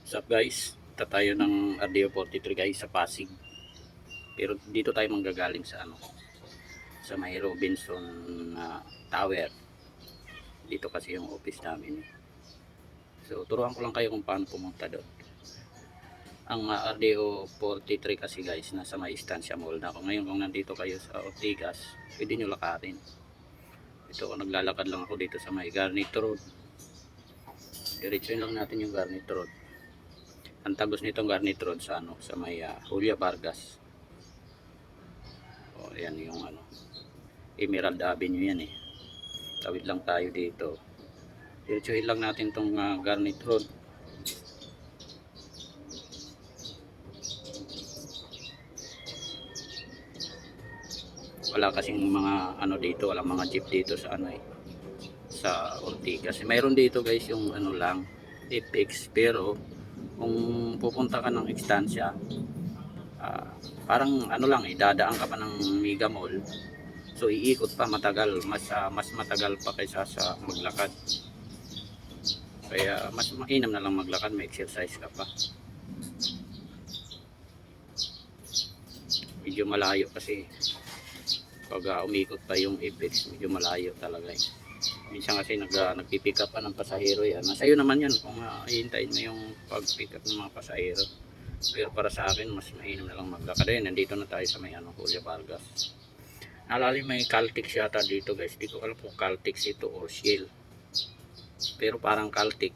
What's up guys? Ito tayo ng RDO 43 guys sa Pasig. Pero dito tayo manggagaling sa sa may Robinson Tower. Dito kasi yung office namin. So turuan ko lang kayo kung paano pumunta doon. Ang RDO 43 kasi guys nasa may Estancia Mall na. Kung nandito kayo sa Ortigas, pwede nyo lakarin. Ito naglalakad lang ako dito sa may Garnet Road. Diretsuin lang natin yung Garnet Road. Ang tagos nitong Garnet Road sa sa may Julia Vargas. O yan yung Emerald Avenue yan eh. Tawid lang tayo dito. Diretsuhin lang natin tong Garnet Road. Wala kasing mga dito, wala mga jeep dito sa sa Ortigas. Mayroon dito guys yung lang FX, pero kung pupunta ka ng Estancia, parang lang dadaan ka pa ng Mega Mall. So iikot pa, matagal, mas matagal pa kaysa sa maglakad. Kaya mas mainam na lang maglakad, may exercise ka pa. Medyo malayo kasi pag umikot pa yung FX, medyo malayo talaga eh. Minsan kasi nagpipick up pa ng pasahero yan. Nasa iyo naman yan kung hihintayin mo yung pag-pick up ng mga pasahero. Pero para sa akin, mas mainam na lang maglakad. Ayun, nandito na tayo sa may Julia Vargas. Naalala may Caltex yata dito guys. Di ko alam kung Caltex ito or Shell. Pero parang Caltex.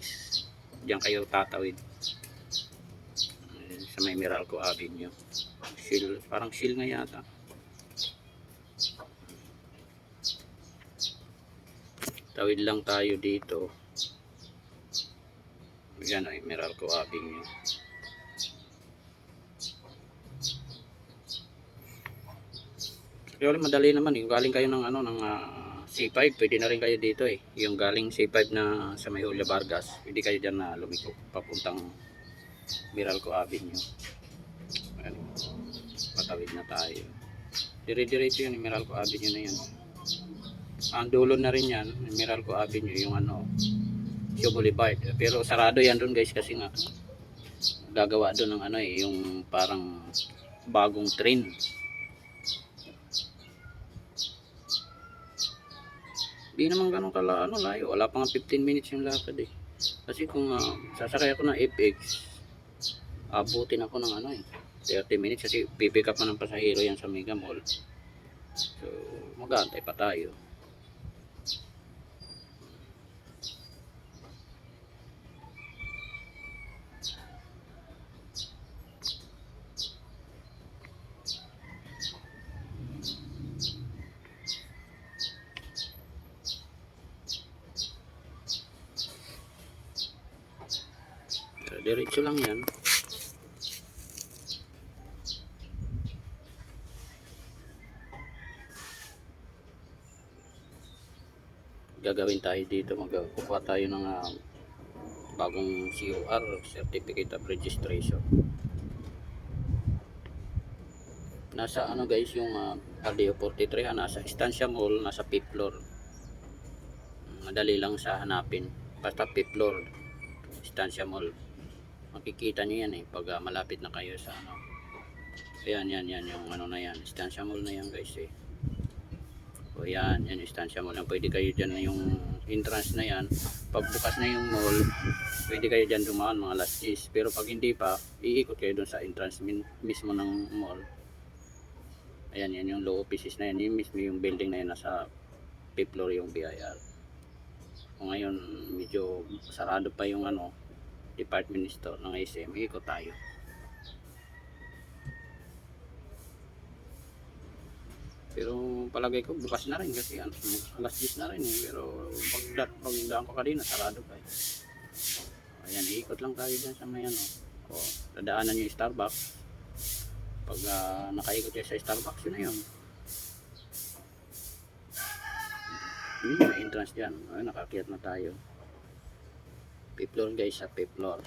Diyan kayo tatawid. Sa may Meralco Avenue. Shell, parang Shell nga yata. Tawid lang tayo dito. Yan ay Meralco Avenue. Pero madali naman eh. Galing kayo ng C5, pwede na rin kayo dito eh. Yung galing C5 na sa may Julia Vargas, pwede kayo dyan na lumiko papuntang Meralco Avenue. Ayan. Patawid na tayo. Dire-diretso yun, Meralco Avenue na yan. Ang dulo na rin yan, Meralco Avenue, yung Shaw Boulevard. Pero sarado yan doon guys kasi nga gagawa doon ng yung parang bagong train. Di naman ganun layo. Wala pang 15 minutes yung lakad eh. Kasi kung sasakay ako ng FX, abutin ako ng 30 minutes kasi pipick up ng pasahero yan sa Mega Mall. So, mag-aantay pa tayo. Diretso lang yan. Gagawin tayo dito, magkukuha tayo ng bagong COR, Certificate of Registration. Nasa guys yung RDO 43, nasa Estancia Mall, nasa 5th floor. Madali lang sa hanapin, basta 5th floor Estancia Mall. Makikita nyo yan eh pag malapit na kayo sa yan yung na yan, Estancia Mall na yan guys eh. O yan yung Estancia Mall. Pwede kayo dyan na yung entrance na yan. Pag bukas na yung mall, pwede kayo dyan dumaan mga last days. Pero pag hindi pa, iikot kayo dun sa entrance mismo ng mall. Ayan yan yung low offices na yan. Yung mismo yung building na yan, nasa 5th floor yung BIR. O ngayon medyo sarado pa yung department store ng SM. Ikot tayo. Pero palagay ko bukas na rin kasi alas 10 na rin eh. Pero pagdaan ko kanina sarado pa eh. Ayan, ikot lang tayo dyan sa may dadaanan yung Starbucks. Pag nakaikot kayo sa Starbucks, yun na yun. May entrance dyan. Nakakiyat na tayo. 5th floor guys, sa 5th floor.